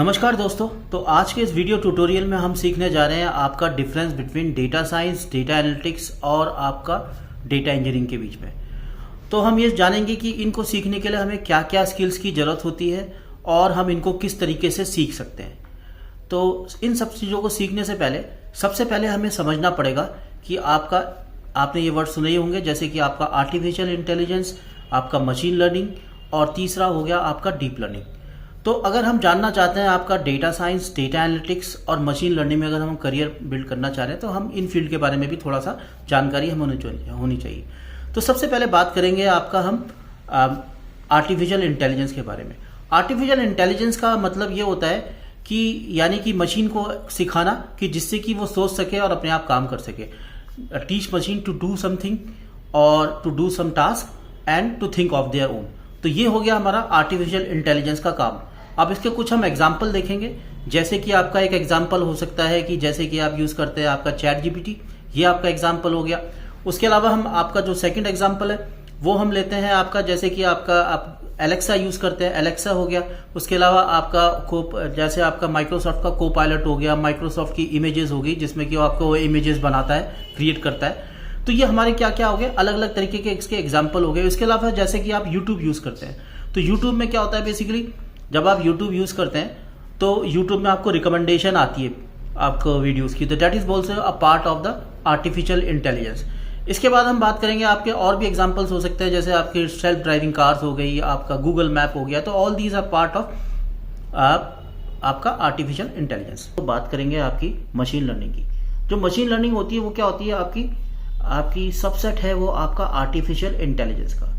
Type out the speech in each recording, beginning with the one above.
नमस्कार दोस्तों। तो आज के इस वीडियो ट्यूटोरियल में हम सीखने जा रहे हैं आपका difference between data science, data analytics और आपका डेटा इंजीनियरिंग के बीच में। तो हम ये जानेंगे कि इनको सीखने के लिए हमें क्या क्या स्किल्स की ज़रूरत होती है और हम इनको किस तरीके से सीख सकते हैं। तो इन सब चीज़ों को सीखने से पहले सबसे पहले हमें समझना पड़ेगा कि आपने ये वर्ड सुने ही होंगे, जैसे कि आपका आर्टिफिशियल इंटेलिजेंस, आपका मशीन लर्निंग और तीसरा हो गया आपका डीप लर्निंग। तो अगर हम जानना चाहते हैं आपका डेटा साइंस, डेटा एनालिटिक्स और मशीन लर्निंग में अगर हम करियर बिल्ड करना चाह रहे हैं तो हम इन फील्ड के बारे में भी थोड़ा सा जानकारी हम होनी चाहिए। तो सबसे पहले बात करेंगे आपका हम आर्टिफिशियल इंटेलिजेंस के बारे में। आर्टिफिशियल इंटेलिजेंस का मतलब ये होता है कि यानी कि मशीन को सिखाना कि जिससे कि वो सोच सके और अपने आप काम कर सके। Teach machine to do something और to do some task and to think of their own. तो ये हो गया हमारा आर्टिफिशियल इंटेलिजेंस का काम। अब इसके कुछ हम एग्जाम्पल देखेंगे, जैसे कि आपका एक एग्जाम्पल हो सकता है कि जैसे कि आप यूज करते हैं आपका चैट जीपीटी, ये आपका एग्जाम्पल हो गया। उसके अलावा हम आपका जो सेकंड एग्जाम्पल है वो हम लेते हैं आपका, जैसे कि आप एलेक्सा यूज करते हैं, एलेक्सा हो गया। उसके अलावा आपका जैसे आपका माइक्रोसॉफ्ट का को पायलट हो गया, माइक्रोसॉफ्ट की इमेजेस हो गई जिसमें कि वो आपको इमेजेस बनाता है, क्रिएट करता है। तो ये हमारे क्या क्या हो गए, अलग अलग तरीके के इसके एग्जाम्पल हो गए। इसके अलावा जैसे कि आप यूट्यूब यूज करते हैं, तो यूट्यूब में क्या होता है बेसिकली, जब आप यूट्यूब यूज करते हैं तो यूट्यूब में आपको रिकमेंडेशन आती है आपको वीडियोस की, तो that is also a part of the artificial intelligence. इसके बाद हम बात करेंगे आपके और भी एग्जांपल्स हो सकते हैं, जैसे आपके सेल्फ ड्राइविंग कार्स हो गई, आपका गूगल मैप हो गया। तो all these are part of आपका आर्टिफिशियल इंटेलिजेंस। तो बात करेंगे आपकी मशीन लर्निंग की। जो मशीन लर्निंग होती है वो क्या होती है, आपकी सबसेट है वो आपका आर्टिफिशियल इंटेलिजेंस का।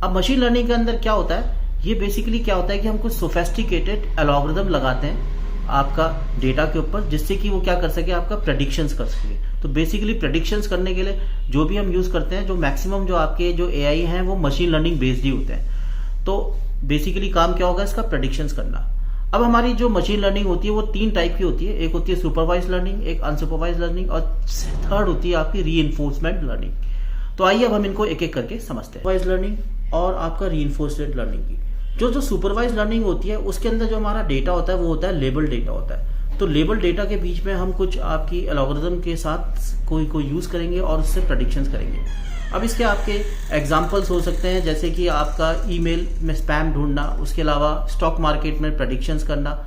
अब मशीन लर्निंग के अंदर क्या होता है, ये बेसिकली क्या होता है कि हम कुछ सोफेस्टिकेटेड एल्गोरिथम लगाते हैं आपका डेटा के ऊपर, जिससे कि वो क्या कर सके, आपका प्रेडिक्शंस कर सके। तो बेसिकली प्रेडिक्शंस करने के लिए जो भी हम यूज करते हैं, जो मैक्सिमम जो आपके जो एआई हैं वो मशीन लर्निंग बेस्ड ही होते हैं। तो बेसिकली काम क्या होगा इसका, प्रेडिक्शंस करना। अब हमारी जो मशीन लर्निंग होती है वो तीन टाइप की होती है, एक होती है सुपरवाइज लर्निंग, एक अनसुपरवाइज लर्निंग और थर्ड होती है आपकी रीइंफोर्समेंट लर्निंग। तो आइए अब हम इनको एक एक करके समझते हैं। सुपरवाइज लर्निंग और आपका रीइंफोर्समेंट लर्निंग की जो सुपरवाइज लर्निंग होती है उसके अंदर जो हमारा डेटा होता है वो होता है लेबल डेटा होता है। तो लेबल डेटा के बीच में हम कुछ आपकी एल्गोरिथम के साथ कोई यूज करेंगे और उससे प्रेडिक्शंस करेंगे। अब इसके आपके एग्जांपल्स हो सकते हैं, जैसे कि आपका ईमेल में स्पैम ढूंढना, उसके अलावा स्टॉक मार्केट में प्रेडिक्शंस करना,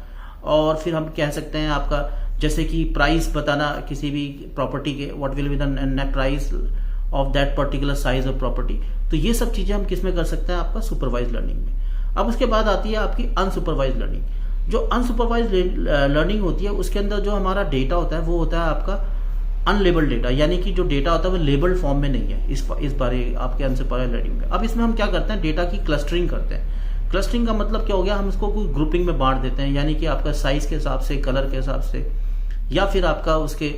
और फिर हम कह सकते हैं आपका जैसे कि प्राइस बताना किसी भी प्रॉपर्टी के, what will be the net price of that particular size of property. तो ये सब चीजें हम किस में कर सकते हैं, आपका सुपरवाइज लर्निंग में। अब उसके बाद आती है आपकी अनसुपरवाइज लर्निंग। जो अनसुपरवाइज लर्निंग होती है उसके अंदर जो हमारा डेटा होता है वो होता है आपका अनलेबल्ड डेटा, यानी कि जो डेटा होता है वो लेबल्ड फॉर्म में नहीं है इस बारे आपके अनसुपरवाइज लर्निंग में। अब इसमें हम क्या करते हैं, डेटा की क्लस्टरिंग करते हैं। क्लस्टरिंग का मतलब क्या हो गया, हम इसको कोई ग्रुपिंग में बांट देते हैं, यानी कि आपका साइज के हिसाब से, कलर के हिसाब से, या फिर आपका उसके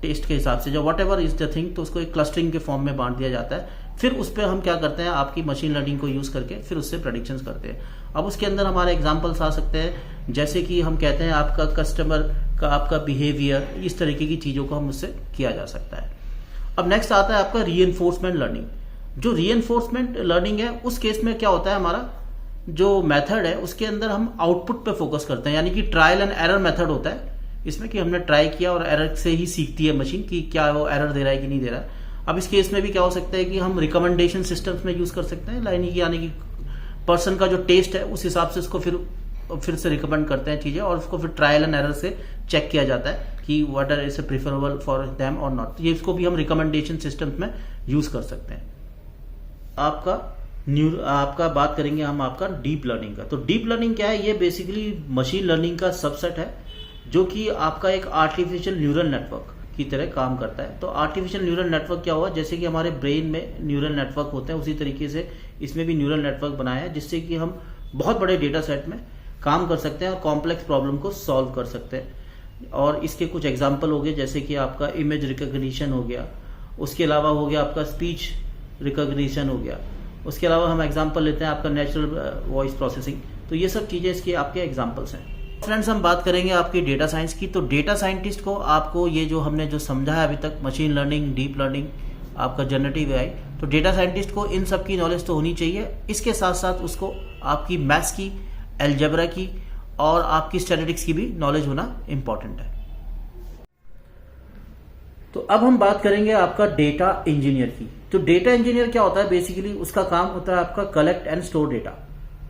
टेस्ट के हिसाब से, जो what ever is the thing, तो उसको एक क्लस्टरिंग के फॉर्म में बांट दिया जाता है। फिर उस पर हम क्या करते हैं, आपकी मशीन लर्निंग को यूज करके फिर उससे प्रेडिक्शंस करते हैं। अब उसके अंदर हमारे एग्जांपल्स आ सकते हैं, जैसे कि हम कहते हैं आपका कस्टमर का आपका बिहेवियर, इस तरीके की चीजों को हम उससे किया जा सकता है। अब नेक्स्ट आता है आपका रीइंफोर्समेंट लर्निंग। जो रीइंफोर्समेंट लर्निंग है उस केस में क्या होता है, हमारा जो मेथड है उसके अंदर हम आउटपुट पे फोकस करते हैं, यानी कि ट्रायल एंड एरर मेथड होता है इसमें, कि हमने ट्राई किया और एरर से ही सीखती है मशीन कि क्या वो एरर दे रहा है कि नहीं दे रहा है। अब इस केस में भी क्या हो सकता है कि हम रिकमेंडेशन सिस्टम्स में यूज कर सकते हैं, यानी कि पर्सन का जो टेस्ट है उस हिसाब से उसको फिर से रिकमेंड करते हैं चीजें, और उसको फिर ट्रायल एंड एरर से चेक किया जाता है कि what are is preferable for them और नॉट। ये इसको भी हम रिकमेंडेशन सिस्टम्स में यूज कर सकते हैं। आपका बात करेंगे हम आपका डीप लर्निंग का। तो डीप लर्निंग क्या है, ये बेसिकली मशीन लर्निंग का सबसेट है जो कि आपका एक आर्टिफिशियल न्यूरल नेटवर्क की तरह काम करता है। तो आर्टिफिशियल न्यूरल नेटवर्क क्या हुआ, जैसे कि हमारे ब्रेन में न्यूरल नेटवर्क होते हैं उसी तरीके से इसमें भी न्यूरल नेटवर्क बनाया है, जिससे कि हम बहुत बड़े डेटा सेट में काम कर सकते हैं और कॉम्प्लेक्स प्रॉब्लम को सॉल्व कर सकते हैं। और इसके कुछ एग्जाम्पल हो गए, जैसे कि आपका इमेज रिकॉग्निशन हो गया, उसके अलावा हो गया आपका स्पीच रिकॉग्निशन हो गया, उसके अलावा हम एग्जाम्पल लेते हैं आपका नेचुरल वॉइस प्रोसेसिंग। तो ये सब चीजें इसके आपके एग्जाम्पल्स हैं। फ्रेंड्स, हम बात करेंगे आपकी डेटा साइंस की। तो डेटा साइंटिस्ट को आपको ये जो हमने जो समझा है अभी तक, मशीन लर्निंग, डीप लर्निंग, आपका जनरेटिव एआई, तो डेटा साइंटिस्ट को इन सब की नॉलेज तो होनी चाहिए। इसके साथ साथ उसको आपकी मैथ्स की, अलजेब्रा की और आपकी स्टैटिस्टिक्स की भी नॉलेज होना इंपॉर्टेंट है। तो अब हम बात करेंगे आपका डेटा इंजीनियर की। तो डेटा इंजीनियर क्या होता है, बेसिकली उसका काम होता है आपका कलेक्ट एंड स्टोर डेटा।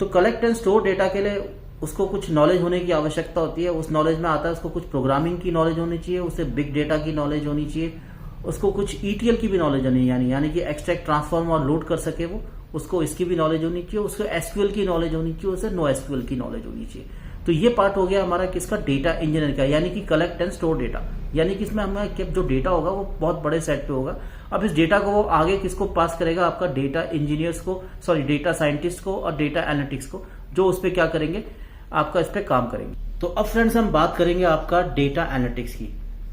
तो कलेक्ट एंड स्टोर डेटा के लिए उसको कुछ नॉलेज होने की आवश्यकता होती है। उस नॉलेज में आता है उसको कुछ प्रोग्रामिंग की नॉलेज होनी चाहिए, उसे बिग डेटा की नॉलेज होनी चाहिए, उसको कुछ ETL की भी नॉलेज होनी, यानी कि एक्सट्रैक्ट, ट्रांसफॉर्म और लोड कर सके वो, उसको इसकी भी नॉलेज होनी चाहिए, उसको SQL की नॉलेज होनी चाहिए, उसे NoSQL की नॉलेज होनी चाहिए। तो ये पार्ट हो गया हमारा किसका, डेटा इंजीनियर का, यानी कि कलेक्ट एंड स्टोर डेटा। यानी कि इसमें हमें जो डेटा होगा वो बहुत बड़े सेट पे होगा। अब इस डेटा को वो आगे किसको पास करेगा, आपका डेटा इंजीनियर्स को, डेटा साइंटिस्ट को और डेटा एनालिटिक्स को, जो उस पर क्या करेंगे, आपका इस पर काम करेंगे। तो अब फ्रेंड्स हम बात करेंगे आपका डेटा एनालिटिक्स की।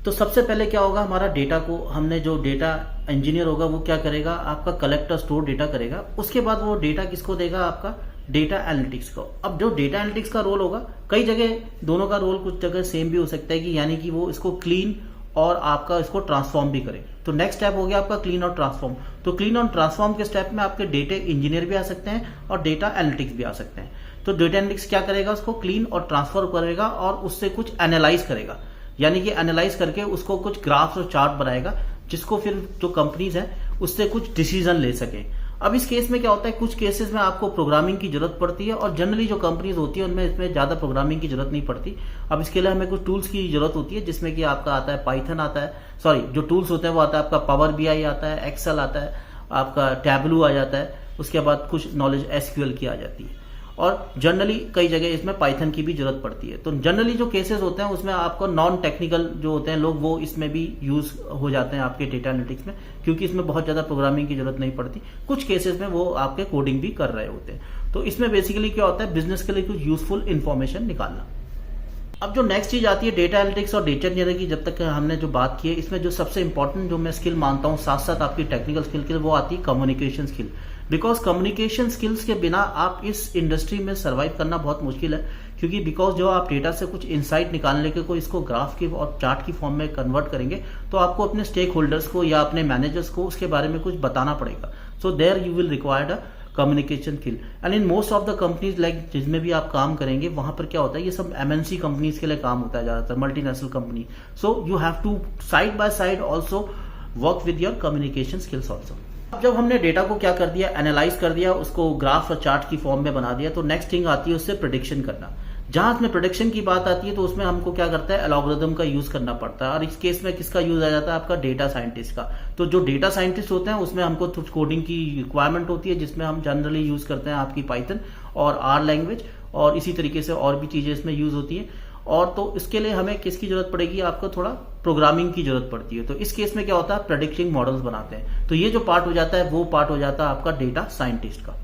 तो सबसे पहले क्या होगा, हमारा डेटा को हमने जो डेटा इंजीनियर होगा वो क्या करेगा, आपका कलेक्ट और स्टोर डेटा करेगा। उसके बाद वो डेटा किसको देगा, आपका डेटा एनालिटिक्स को। अब जो डेटा एनालिटिक्स का रोल होगा, कई जगह दोनों का रोल कुछ जगह सेम भी हो सकता है कि यानी कि वो इसको क्लीन और आपका इसको ट्रांसफॉर्म भी करे। तो नेक्स्ट स्टेप हो गया आपका क्लीन और ट्रांसफॉर्म। तो क्लीन और ट्रांसफॉर्म के स्टेप में आपके डेटा इंजीनियर भी आ सकते हैं और डेटा एनालिटिक्स भी आ सकते हैं। तो डेटा एनालिटिक्स क्या करेगा, उसको क्लीन और ट्रांसफर करेगा और उससे कुछ एनालाइज करेगा, यानी कि एनालाइज करके उसको कुछ ग्राफ्स और चार्ट बनाएगा, जिसको फिर जो कंपनीज हैं उससे कुछ डिसीजन ले सके। अब इस केस में क्या होता है, कुछ केसेस में आपको प्रोग्रामिंग की जरूरत पड़ती है और जनरली जो कंपनीज होती है उनमें इसमें ज्यादा प्रोग्रामिंग की जरूरत नहीं पड़ती। अब इसके लिए हमें कुछ टूल्स की जरूरत होती है, जिसमें कि आपका आता है पाइथन आता है, जो टूल्स होते हैं वो आता है आपका पावर BI आता है, एक्सेल आता है, आपका टैबलू आ जाता है, उसके बाद कुछ नॉलेज SQL की आ जाती है। और जनरली कई जगह इसमें पाइथन की भी जरूरत पड़ती है। तो जनरली जो केसेस होते हैं उसमें आपको नॉन टेक्निकल जो होते हैं लोग, वो इसमें भी यूज हो जाते हैं आपके डेटा एनालिटिक्स में, क्योंकि इसमें बहुत ज्यादा प्रोग्रामिंग की जरूरत नहीं पड़ती। कुछ केसेस में वो आपके कोडिंग भी कर रहे होते हैं। तो इसमें बेसिकली क्या होता है, बिजनेस के लिए कुछ यूजफुल इंफॉर्मेशन निकालना। अब जो नेक्स्ट चीज आती है डेटा एनालिटिक्स और डेटा इंजीनियरिंग की, जब तक हमने जो बात की है, इसमें जो सबसे इंपॉर्टेंट जो मैं स्किल मानता हूं साथ साथ आपकी टेक्निकल स्किल के लिए, वो आती है communication skill. Because communication skills के बिना आप इस इंडस्ट्री में सर्वाइव करना बहुत मुश्किल है, क्योंकि बिकॉज जो आप डेटा से कुछ इंसाइट निकालने के को इसको ग्राफ की और चार्ट की फॉर्म में कन्वर्ट करेंगे, तो आपको अपने स्टेक होल्डर्स को या अपने मैनेजर्स को उसके बारे में कुछ बताना पड़ेगा। So there you will required a communication skill. And in most of the companies like जिसमें भी आप काम करेंगे, वहां पर क्या होता है, ये सब MNC कंपनीज के लिए काम होता है, ज्यादातर multinational company. So you have to side by side also work with your communication skills also. अब जब हमने डेटा को क्या कर दिया, एनालाइज कर दिया, उसको ग्राफ और चार्ट की फॉर्म में बना दिया, तो नेक्स्ट थिंग आती है उससे प्रेडिक्शन करना। जहां इसमें प्रेडिक्शन की बात आती है तो उसमें हमको क्या करता है, एल्गोरिथम का यूज करना पड़ता है। और इस केस में किसका यूज आ जाता है, आपका डेटा साइंटिस्ट का। तो जो डेटा साइंटिस्ट होते हैं उसमें हमको कुछ कोडिंग की रिक्वायरमेंट होती है, जिसमें हम जनरली यूज करते हैं आपकी पाइथन और R लैंग्वेज, और इसी तरीके से और भी चीजें इसमें यूज होती है। और तो इसके लिए हमें किसकी जरूरत पड़ेगी, आपको थोड़ा प्रोग्रामिंग की जरूरत पड़ती है। तो इस केस में क्या होता है, प्रेडिक्टिंग मॉडल्स बनाते हैं। तो ये जो पार्ट हो जाता है वो पार्ट हो जाता है आपका डेटा साइंटिस्ट का।